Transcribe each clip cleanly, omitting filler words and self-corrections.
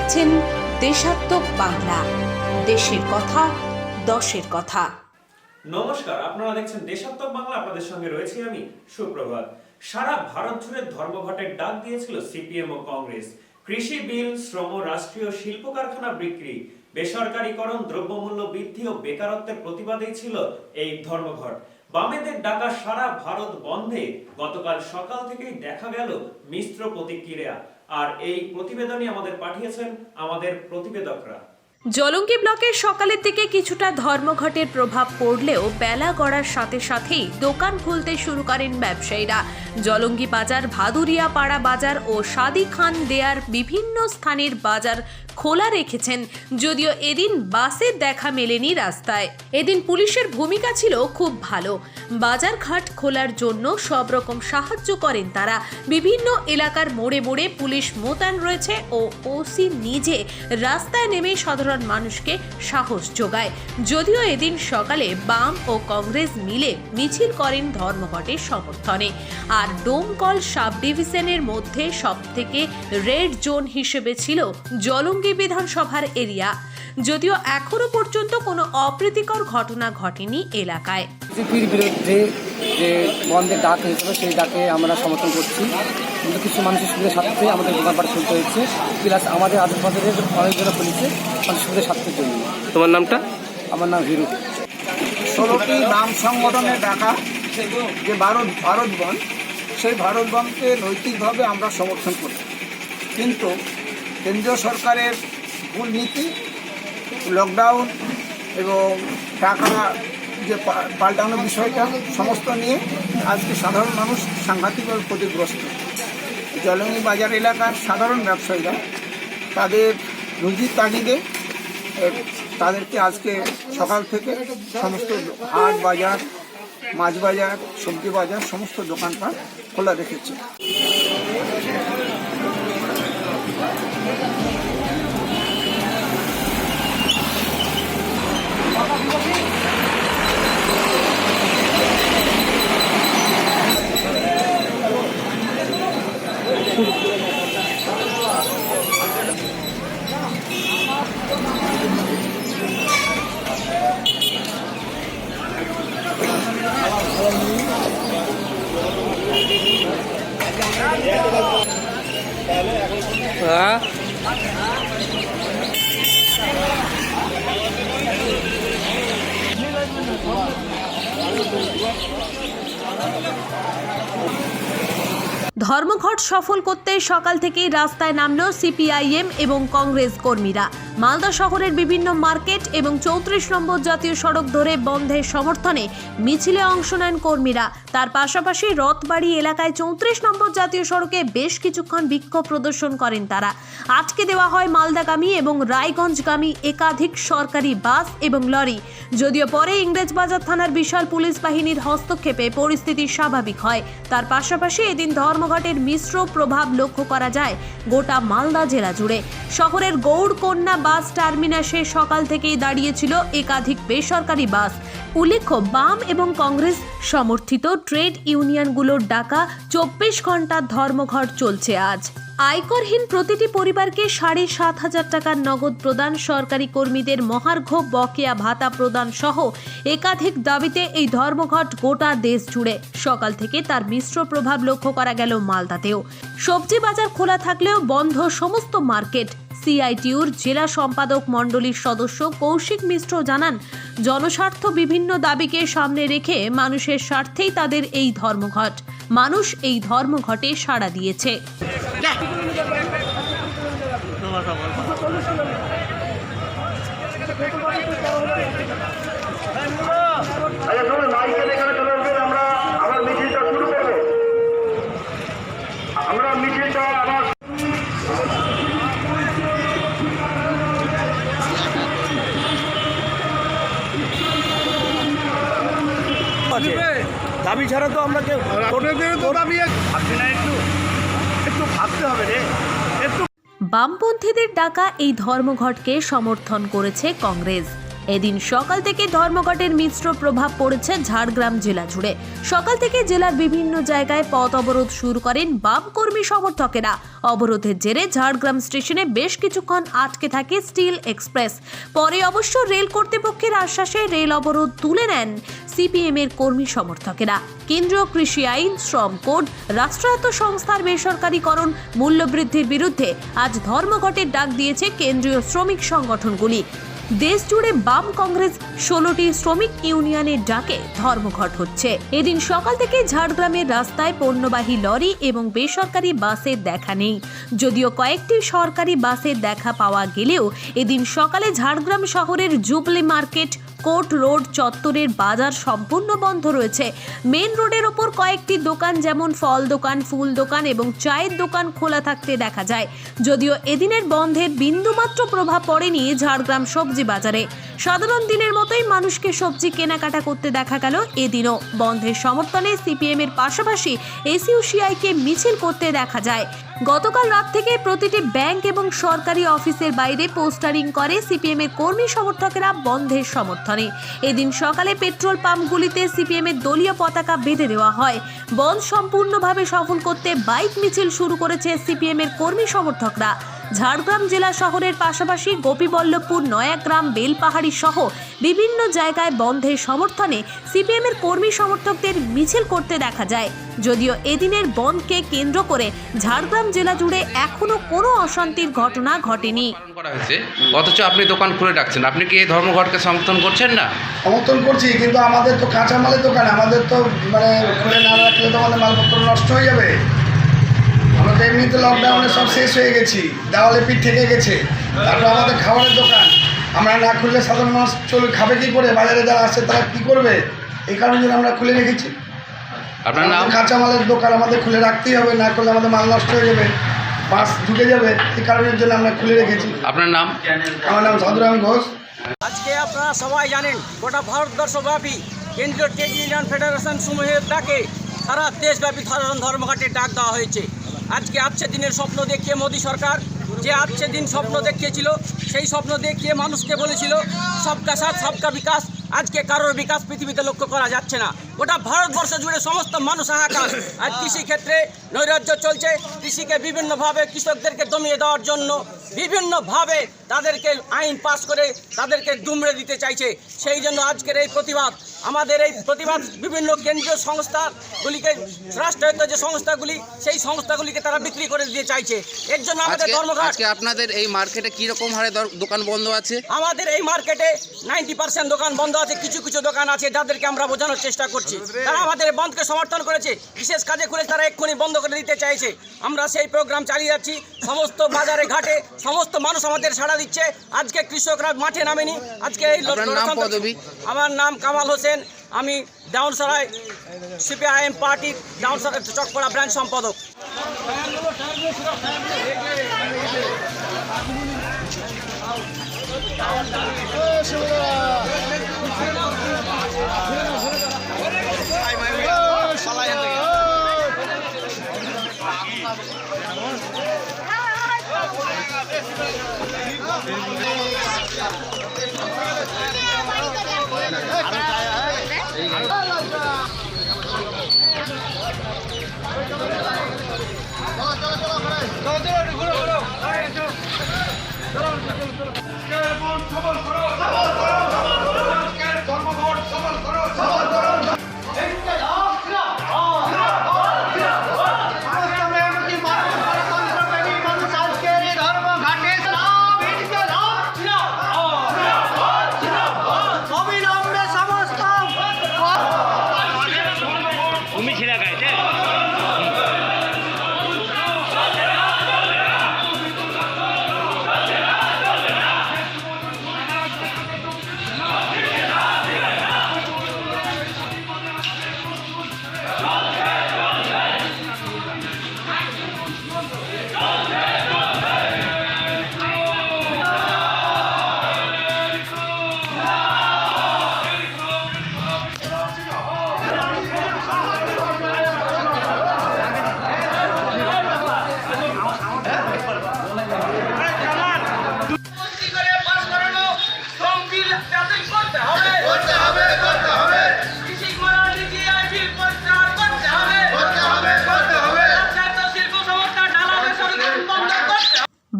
দেখছেন দেশাত্মক বাংলা, দেশের কথা দশের কথা। নমস্কার, আপনারা দেখছেন দেশাত্মক বাংলা। আপনাদের সঙ্গে রয়েছি আমি সুপ্রভাত। সারা ভারত জুড়ে ধর্মঘটের ডাক দিয়েছিল সিপিএম ও কংগ্রেস। কৃষি বিল, শ্রম, রাষ্ট্রীয় শিল্প কারখানা বিক্রি, বেসরকারীকরণ, দ্রব্যমূল্য বৃদ্ধি ও বেকারত্বের প্রতিবাদেই ছিল এই ধর্মঘট। বামেদের ডাকা সারা ভারত বন্ধে গতকাল সকাল থেকেই দেখা গেল মিশ্র প্রতিক্রিয়া। আর এই প্রতিবেদনই আমাদের পাঠিয়েছেন আমাদের প্রতিবেদকরা। জলঙ্গি ব্লকের সকালের দিকে কিছুটা ধর্মঘটের প্রভাব পড়লেও বেলা গড়ার সাথে সাথেই দোকান খুলতে শুরু করেন ব্যবসায়ীরা। জলঙ্গি বাজার, ভাদুরিয়া পাড়া বাজার ও সাদি খান দেয়ার বিভিন্ন স্থানের বাজার খোলা রেখেছেন, যদিও এদিন বাসের দেখা মেলেনি রাস্তায়। এদিন পুলিশের ভূমিকা ছিল খুব ভালো। বাজার ঘাট খোলার জন্য সব রকম সাহায্য করেন তারা। বিভিন্ন এলাকার মোড়ে মোড়ে পুলিশ মোতায়েন রয়েছে ও ওসি নিজে রাস্তায় নেমে সাধারণ মানুষকে সাহস যোগায়। যদিও এদিন সকালে বাম ও কংগ্রেস মিলে মিছিল করেন ধর্মঘটের সমর্থনে। আর ডোমকল সাব ডিভিশনের মধ্যে সবথেকে রেড জোন হিসেবে ছিল জলঙ্গি বিধানসভার এরিয়া। যদিও এখনো পর্যন্ত কোনো অপ্রীতিকর ঘটনা ঘটেনি এলাকায়। বিজেপির বিরুদ্ধে যে বন্ধের ডাক হয়েছিল সেই ডাকে আমরা সমর্থন করছি, কিন্তু কিছু মানুষের সুবিধার স্বার্থে আমাদের দোকানপাট শুনতে হচ্ছে, প্লাস আমাদের আশেপাশের অনেকজন পুলিশে মানুষের সুবিধার স্বার্থের জন্য। তোমার নামটা? আমার নাম হিরু। 16টি নাম সংগঠনের ডাকা যে ভারত বন্ধ, সেই ভারত বন্ধকে নৈতিকভাবে আমরা সমর্থন করি, কিন্তু কেন্দ্রীয় সরকারের ভুল নীতি, লকডাউন এবং টাকা যে পাল্টানোর বিষয়টা সমস্ত নিয়ে আজকে সাধারণ মানুষ সাংঘাতিকভাবে ক্ষতিগ্রস্ত। জলঙ্গি বাজার এলাকার সাধারণ ব্যবসায়ীরা তাদের রুজির তাগিদে তাদেরকে আজকে সকাল থেকে সমস্ত হাট বাজার, মাছ বাজার, সবজি বাজার সমস্ত দোকানপাট খোলা রেখেছে। হ্যাঁ, ধর্মঘট সফল করতে সকাল থেকেই রাস্তায় নামল সিপিআইএম এবং কংগ্রেস কর্মীরা। মালদা শহরের বিভিন্ন মার্কেট এবং 34 নম্বর জাতীয় সড়ক ধরে বন্ধের সমর্থনে মিছিলে অংশ নেন কর্মীরা। তার পাশাপাশি রথবাড়ি এলাকায় 34 নম্বর জাতীয় সড়কে বেশ কিছুক্ষণ বিক্ষোভ প্রদর্শন করেন তারা। আটকে দেওয়া হয় মালদাগামী এবং রায়গঞ্জগামী একাধিক সরকারি বাস এবং লরি। যদিও পরে ইংরেজবাজার থানার বিশাল পুলিশ বাহিনীর হস্তক্ষেপে পরিস্থিতি স্বাভাবিক হয়। তার পাশাপাশি এদিন ধর্মঘটের মিশ্র প্রভাব লক্ষ্য করা যায় গোটা মালদা জেলা জুড়ে। শহরের গৌড়কন্যা বাস টার্মিনাসে সকাল থেকেই দাঁড়িয়েছিল একাধিক বেসরকারি বাস। উল্লেখ্য, বাম এবং কংগ্রেস সমর্থিত ট্রেড ইউনিয়নগুলোর ডাকা 24 ঘন্টার ধর্মঘট চলছে আজ। আয়করহীন প্রতিটি পরিবারকে 7,500 টাকার নগদ প্রদান, সরকারি কর্মীদের মহার্ঘ বকেয়া ভাতা প্রদান সহ একাধিক দাবিতে এই ধর্মঘট গোটা দেশ জুড়ে। সকাল থেকে তার মিশ্র প্রভাব লক্ষ্য করা গেল মালদাতেও। সবজি বাজার খোলা থাকলেও বন্ধ সমস্ত মার্কেট। সিআইটিউর জেলা সম্পাদক মণ্ডলীর সদস্য কৌশিক মিশ্র জানান, জনস্বার্থ বিভিন্ন দাবিকে সামনে রেখে মানুষের স্বার্থেই তাদের এই ধর্মঘট। মানুষ এই ধর্মঘটে সাড়া দিয়েছে। দাবি ছাড়া তো আমরা কেউ ভাবছি না, একটু ভাবতে হবে রে। বামপন্থীদের ডাকা এই ধর্মঘটকে সমর্থন করেছে কংগ্রেস। এদিন সকাল থেকে ধর্মঘটের মিশ্র প্রভাব পড়েছে ঝাড়গ্রাম জেলা জুড়ে। সকাল থেকে জেলার বিভিন্ন জায়গায় পথ অবরোধ শুরু করেন বাম কর্মী সমর্থকেরা। অবরোধের জেরে ঝাড়গ্রাম স্টেশনে বেশ কিছুক্ষণ আটকে থাকে স্টিল এক্সপ্রেস। পরে অবশ্য রেল কর্তৃপক্ষের আশ্বাসে রেল অবরোধ তুলে নেন সিপিএম এর কর্মী সমর্থকেরা। কেন্দ্রীয় কৃষি আইন, শ্রম কোড, রাষ্ট্রায়ত্ত সংস্থার বেসরকারীকরণ, মূল্যবৃদ্ধির বিরুদ্ধে আজ ধর্মঘটের ডাক দিয়েছে কেন্দ্রীয় শ্রমিক সংগঠনগুলি। দেশ জুড়ে বাম কংগ্রেস 16টি শ্রমিক ইউনিয়নের ডাকে ধর্মঘট হচ্ছে। এদিন সকাল থেকে ঝাড়গ্রামের রাস্তায় পণ্যবাহী লরি এবং বেসরকারি বাসের দেখা নেই। যদিও কয়েকটি সরকারি বাসের দেখা পাওয়া গেলেও এদিন সকালে ঝাড়গ্রাম শহরের জুবলি মার্কেট, কোর্ট রোড চত্বরের বাজার সম্পূর্ণ বন্ধ রয়েছে। মেন রোডের ওপর কয়েকটি দোকান যেমন ফল দোকান, ফুল দোকান এবং চায়ের দোকান খোলা থাকতে দেখা যায়। যদিও এদিনের বন্ধের বিন্দুমাত্র প্রভাব পড়েনি ঝাড়গ্রাম সবজি বাজারে। সাধারণ দিনের মতোই মানুষকে সবজি কেনাকাটা করতে দেখা গেল। এদিনও বন্ধের সমর্থনে সিপিএম এর পাশাপাশি এসইউসিআইকে মিছিল করতে দেখা যায়। গতকাল রাত থেকে প্রতিটি ব্যাংক এবং সরকারি অফিসের বাইরে পোস্টারিং করে সিপিএম এর কর্মী সমর্থকেরা বন্ধের সমর্থনে। এদিন সকালে পেট্রোল পাম্পগুলিতে সিপিএম এর দলীয় পতাকা বেঁধে দেওয়া হয়। বন্ধ সম্পূর্ণভাবে সফল করতে বাইক মিছিল শুরু করেছে সিপিএম এর কর্মী সমর্থকরা। ঝাড়গ্রাম জেলা শহরের পাশাপাশি গোপীবল্লভপুর, নয়াগ্রাম, বেলপাহাড়ি সহ বিভিন্ন জায়গায় বন্ধের সমর্থনে সিপিএম এর কর্মী সমর্থকদের মিছিল করতে দেখা যায়। যদিও এদিনের বন্ধকে কেন্দ্র করে ঝাড়গ্রাম জেলা জুড়ে এখনো কোনো অশান্তির ঘটনা ঘটেনি। করা হয়েছে, অথচ আপনি দোকান খুলে রাখছেন। আপনি কি এই ধর্মঘটকে সমর্থন করছেন না? সমর্থন করছি, কিন্তু আমাদের তো কাঁচামালের দোকান, আমাদের তো মানে খুলে না রাখলে তো আমাদের মালপত্র নষ্ট হয়ে যাবে। আমরা তো এমনিতে লকডাউনে সব শেষ হয়ে গেছি, দেওয়ালে পিঠ থেকে গেছে। তারপর আমাদের খাবারের দোকান, আমরা না খুললে সাধারণ মানুষ খাবে কী করে? বাজারে যারা আসে তারা কী করবে? এই কারণে আমরা খুলে রেখেছি। আপনার নাম? কাঁচামালের দোকান আমাদের খুলে রাখতেই হবে, না করলে আমাদের মাল নষ্ট হয়ে যাবে, বাস ঢুকে যাবে। এই কারণের জন্য আমরা খুলে রেখেছি। আপনার নাম? আমার নাম সাধুরাম ঘোষ। আজকে আপনারা সবাই জানেন গোটা ভারতবর্ষব্যাপী কেন্দ্রীয় ট্রেড ইউনিয়ন ফেডারেশন সমূহের ডাকে সারা দেশব্যাপী সাধারণ ধর্মঘটের ডাক দেওয়া হয়েছে। আজকে আজকে দিনের স্বপ্ন দেখিয়ে মোদী সরকার যে আজকে দিন স্বপ্ন দেখিয়েছিল, সেই স্বপ্ন দেখিয়ে মানুষকে বলেছিল সবকা সাথ সবকা বিকাশ। আজকে কারোর বিকাশ পৃথিবীতে লক্ষ্য করা যাচ্ছে না। গোটা ভারতবর্ষ জুড়ে সমস্ত মানুষ হাহাকার। আজ কৃষিক্ষেত্রে নৈরাজ্য চলছে। কৃষিকে বিভিন্নভাবে কৃষকদেরকে দমিয়ে দেওয়ার জন্য বিভিন্নভাবে তাদেরকে আইন পাস করে তাদেরকে দুমড়ে দিতে চাইছে। সেই জন্য আজকের এই প্রতিবাদ, আমাদের এই প্রতিবাদ বিভিন্ন কেন্দ্রীয় সংস্থাগুলিকে, রাষ্ট্রায়ত্ত যে সংস্থাগুলি, সেই সংস্থাগুলিকে তারা বিক্রি করে দিতে চাইছে। এর জন্য আমাদের ধর্মঘট। আজকে আপনাদের এই মার্কেটে কি রকম হারে দোকান বন্ধ আছে? আমাদের এই মার্কেটে 90% দোকান বন্ধ আছে। কিছু কিছু দোকান আছে যাদেরকে আমরা বোঝানোর চেষ্টা করছি, তারা আমাদের বন্ধকে সমর্থন করেছে। বিশেষ কাজে খুলে তারা এক্ষুনি বন্ধ করে দিতে চাইছে। আমরা সেই প্রোগ্রাম চালিয়ে যাচ্ছি। সমস্ত বাজারে ঘাটে সমস্ত মানুষ আমাদের সাড়া দিচ্ছে। আজকে কৃষকরা মাঠে নামেনি। আজকে এই আমার নাম কামাল হোসেন, আমি ডাউনসরাই সিপিআইএম পার্টির ডাউনসরাই চকপাড়া ব্রাঞ্চ সম্পাদক।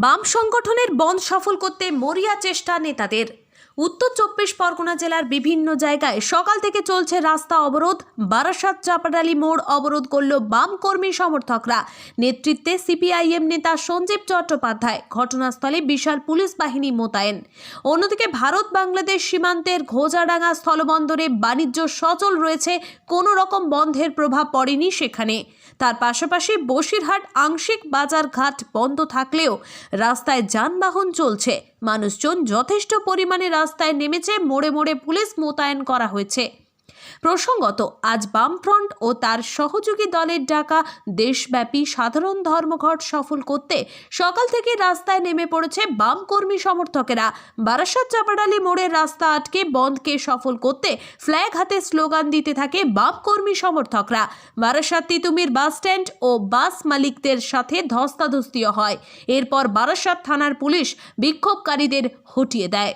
বাম সংগঠনের বন্ধ সফল করতে মরিয়া চেষ্টা নেতাদের। উত্তর 24 পরগনা জেলার বিভিন্ন জায়গায় সকাল থেকে চলছে রাস্তা অবরোধ। বারাসাত চাপাডালি মোড় অবরোধ করল বাম কর্মী সমর্থকরা। নেতৃত্বে সিপিআইএম নেতা সঞ্জীব চট্টোপাধ্যায়। ঘটনাস্থলে বিশাল পুলিশ বাহিনী মোতায়েন। অন্যদিকে ভারত বাংলাদেশ সীমান্তের ঘোজাডাঙ্গা স্থলবন্দরে বাণিজ্য সচল রয়েছে, কোনো রকম বন্ধের প্রভাব পড়েনি সেখানে। তার পাশাপাশি বসিরহাট আংশিক বাজারঘাট বন্ধ থাকলেও রাস্তায় যানবাহন চলছে। মানুষজন যথেষ্ট পরিমাণে রাস্তায় নেমেছে, মোড়ে মোড়ে পুলিশ মোতায়েন করা হয়েছে। প্রসঙ্গত, আজ বামফ্রন্ট ও তার সহযোগী দলের ডাকা দেশব্যাপী সাধারণ ধর্মঘট সফল করতে সকাল থেকে রাস্তায় নেমে পড়েছে বাম কর্মী সমর্থকেরা। বারাসাত চাপাডালি মোড়ের রাস্তা আটকে বন্ধকে সফল করতে ফ্ল্যাগ হাতে স্লোগান দিতে থাকে বাম কর্মী সমর্থকরা। বারাসাত তিতুমির বাস স্ট্যান্ড ও বাস মালিকদের সাথে ধস্তাধস্তিও হয়। এরপর বারাসাত থানার পুলিশ বিক্ষোভকারীদের হটিয়ে দেয়।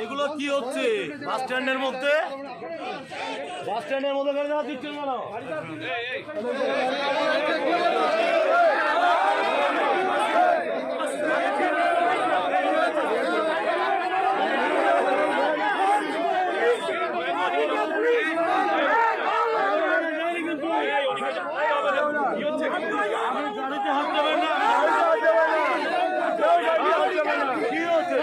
এগুলো কি হচ্ছে বাস স্ট্যান্ডের মধ্যে গাড়ি যাওয়া দিচ্ছেন কেন? গাড়িতে হাত দেবেন না। কি হচ্ছে?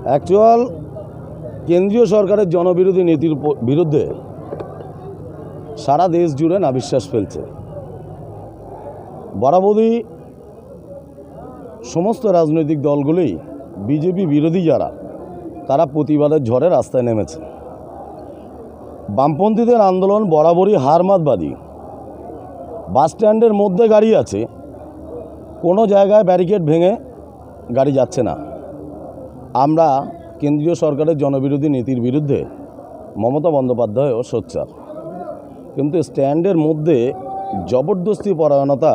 অ্যাকচুয়াল কেন্দ্রীয় সরকারের জনবিরোধী নীতির বিরুদ্ধে সারা দেশ জুড়ে নাবিশ্বাস ফেলছে। বরাবরই সমস্ত রাজনৈতিক দলগুলোই বিজেপি বিরোধী যারা, তারা প্রতিবাদের ঝড়ে রাস্তায় নেমেছে। বামপন্থীদের আন্দোলন বরাবরই হারমাতবাদী। বাস স্ট্যান্ডের মধ্যে গাড়ি আছে, কোনো জায়গায় ব্যারিকেড ভেঙে গাড়ি যাচ্ছে না। আমরা কেন্দ্রীয় সরকারের জনবিরোধী নীতির বিরুদ্ধে মমতা বন্দ্যোপাধ্যায়ও সোচ্চার, কিন্তু স্ট্যান্ডের মধ্যে জবরদস্তি পরায়ণতা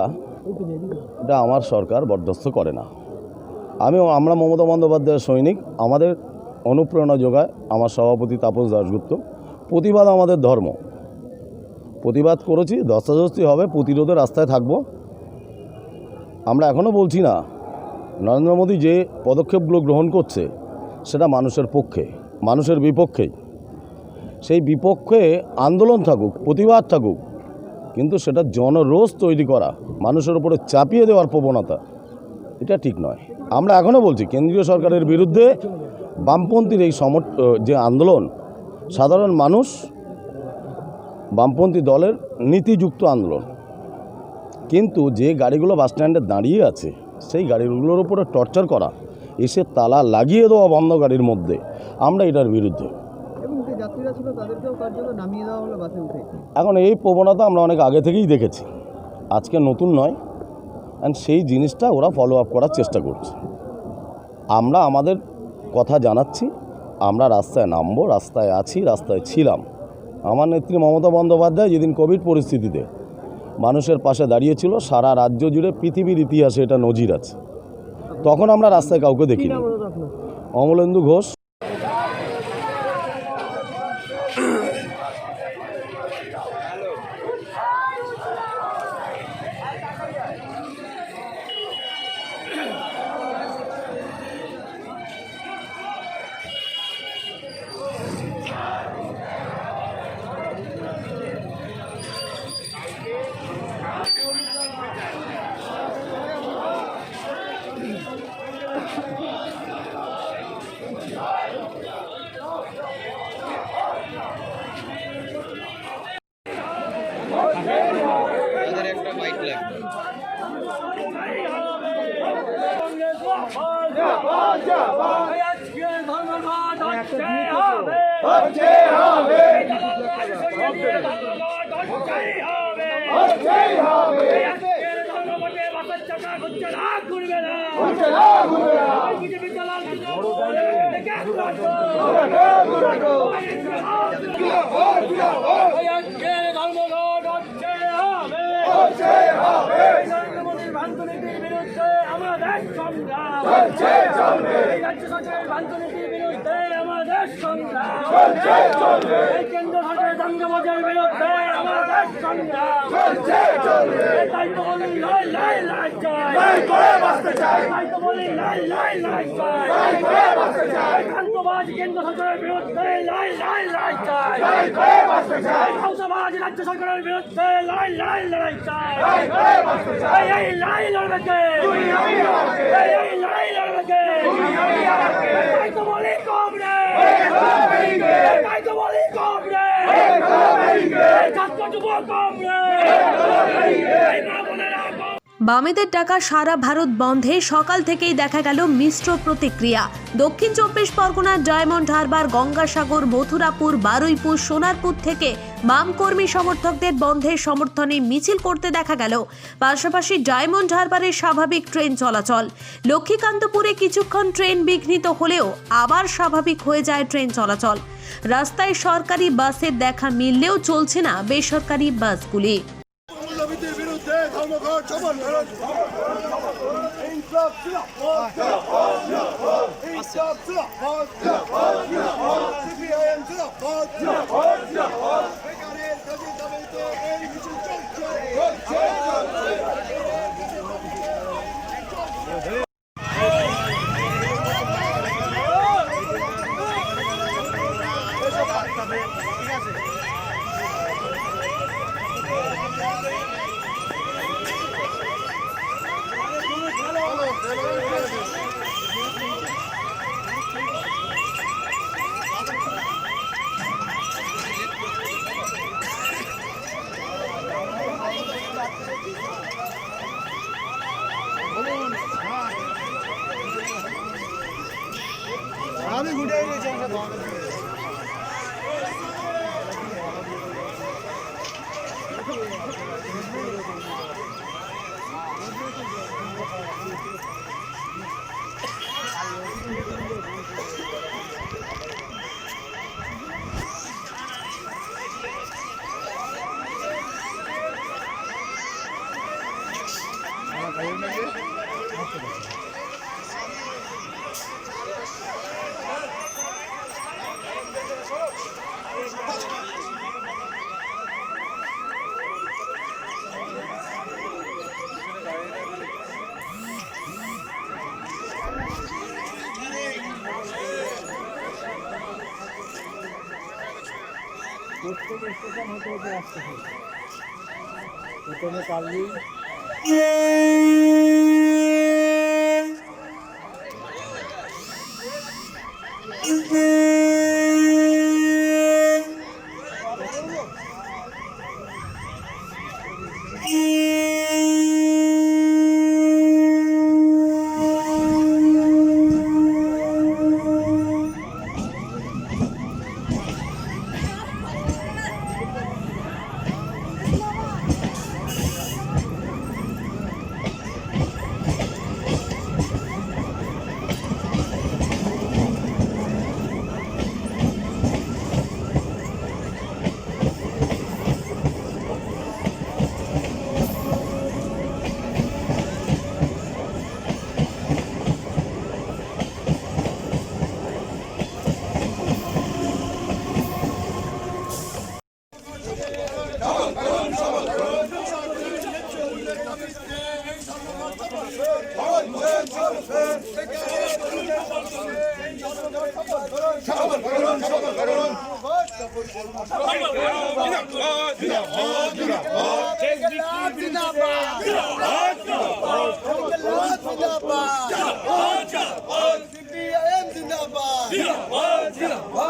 এটা আমার সরকার বরদাস্ত করে না। আমরা মমতা বন্দ্যোপাধ্যায়ের সৈনিক, আমাদের অনুপ্রেরণা যোগায় আমার সভাপতি তাপস দাশগুপ্ত। প্রতিবাদ আমাদের ধর্ম, প্রতিবাদ করেছি, ধস্তাধস্তি হবে, প্রতিরোধের রাস্তায় থাকব। আমরা এখনও বলছি না নরেন্দ্র মোদী যে পদক্ষেপগুলো গ্রহণ করছে সেটা মানুষের পক্ষে, মানুষের বিপক্ষে। সেই বিপক্ষে আন্দোলন থাকুক, প্রতিবাদ থাকুক, কিন্তু সেটা জনরোষ তৈরি করা, মানুষের উপরে চাপিয়ে দেওয়ার প্রবণতা, এটা ঠিক নয়। আমরা এখনও বলছি কেন্দ্রীয় সরকারের বিরুদ্ধে বামপন্থীর এই যে আন্দোলন, সাধারণ মানুষ বামপন্থী দলের নীতিযুক্ত আন্দোলন। কিন্তু যে গাড়িগুলো বাস স্ট্যান্ডে দাঁড়িয়ে আছে সেই গাড়িগুলোর উপরে টর্চার করা এসে তালা লাগিয়ে দেওয়া বন্ধ গাড়ির মধ্যে, আমরা এটার বিরুদ্ধে। এবং যে যাত্রীরা ছিল তাদেরকেও কার্যত নামিয়ে দেওয়া হলো বাসে উঠে। এখন এই প্রবণতা আমরা অনেক আগে থেকেই দেখেছি, আজকে নতুন নয়, অ্যান্ড সেই জিনিসটা ওরা ফলো আপ করার চেষ্টা করছে। আমরা আমাদের কথা জানাচ্ছি, আমরা রাস্তায় নামবো, রাস্তায় আছি, রাস্তায় ছিলাম। আমার নেত্রী মমতা বন্দ্যোপাধ্যায় যেদিন কোভিড পরিস্থিতিতে মানুষের পাশে দাঁড়িয়েছিল, সারা রাজ্য জুড়ে পৃথিবীর ইতিহাসে এটা নজির আছে, তখন আমরা রাস্তায় কাউকে দেখিনি। অমলেন্দু ঘোষ। বামেদের ডাকা সারা ভারত বন্ধে সকাল থেকেই দেখা গেল মিশ্র প্রতিক্রিয়া। দক্ষিণ 24 পরগনার ডায়মন্ড হারবার, গঙ্গাসাগর, মথুরাপুর, বারুইপুর, সোনারপুর থেকে বাম কর্মী সমর্থকদের বন্ধের সমর্থনে মিছিল করতে দেখা গেল। পাশাপাশি ডায়মন্ড হারবারে স্বাভাবিক ট্রেন চলাচল। লক্ষ্মীকান্তপুরে কিছুক্ষণ ট্রেন বিঘ্নিত হলেও আবার স্বাভাবিক হয়ে যায় ট্রেন চলাচল। রাস্তায় সরকারি বাসের দেখা মিললেও চলছে না বেসরকারি বাসগুলি। প্রথমে কালজি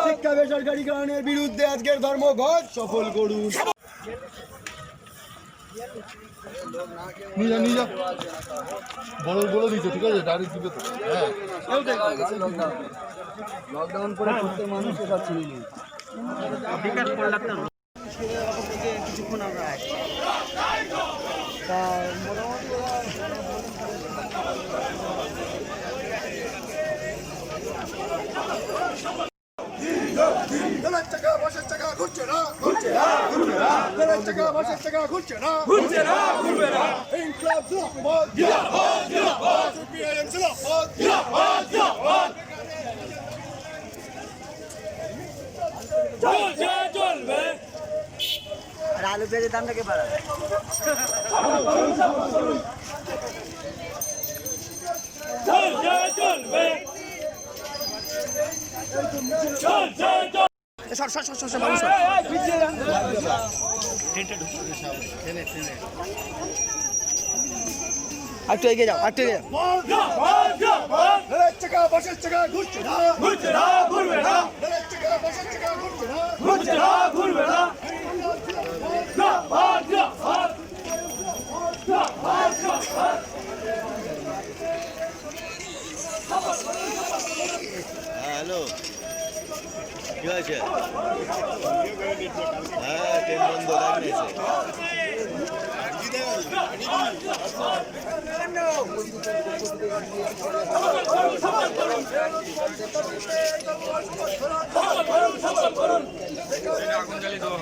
শিক্ষা বেসরকারীকরণের বিরুদ্ধে আজকের ধর্মঘট সফল করুন। বলে দিচ্ছে, ঠিক আছে, ডাইরেক্ট দিবে তো। হ্যাঁ, লকডাউন করে প্রত্যেক মানুষ এসব ছিনি নেই। কিছুক্ষণ আমরা তা আলু পেঁয়াজের দামটাকে বাড়া একটু এগিয়ে যাও, একটু এগিয়ে হ্যালো, কি হয়েছে? হ্যাঁ, ট্রেন বন্ধ, আগুন জ্বালিয়ে দেওয়া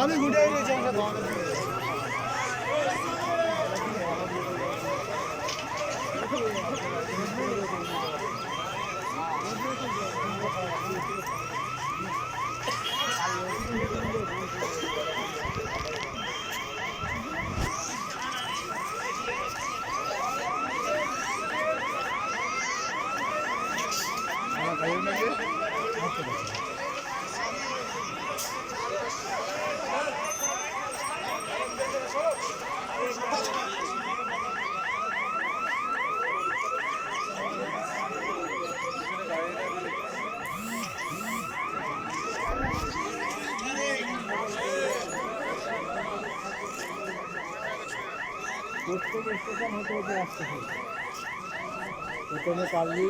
আমি ঘুরে গেছি প্রত্যেক স্টেশন হতে হতে আসতে হবে প্রথমে কালই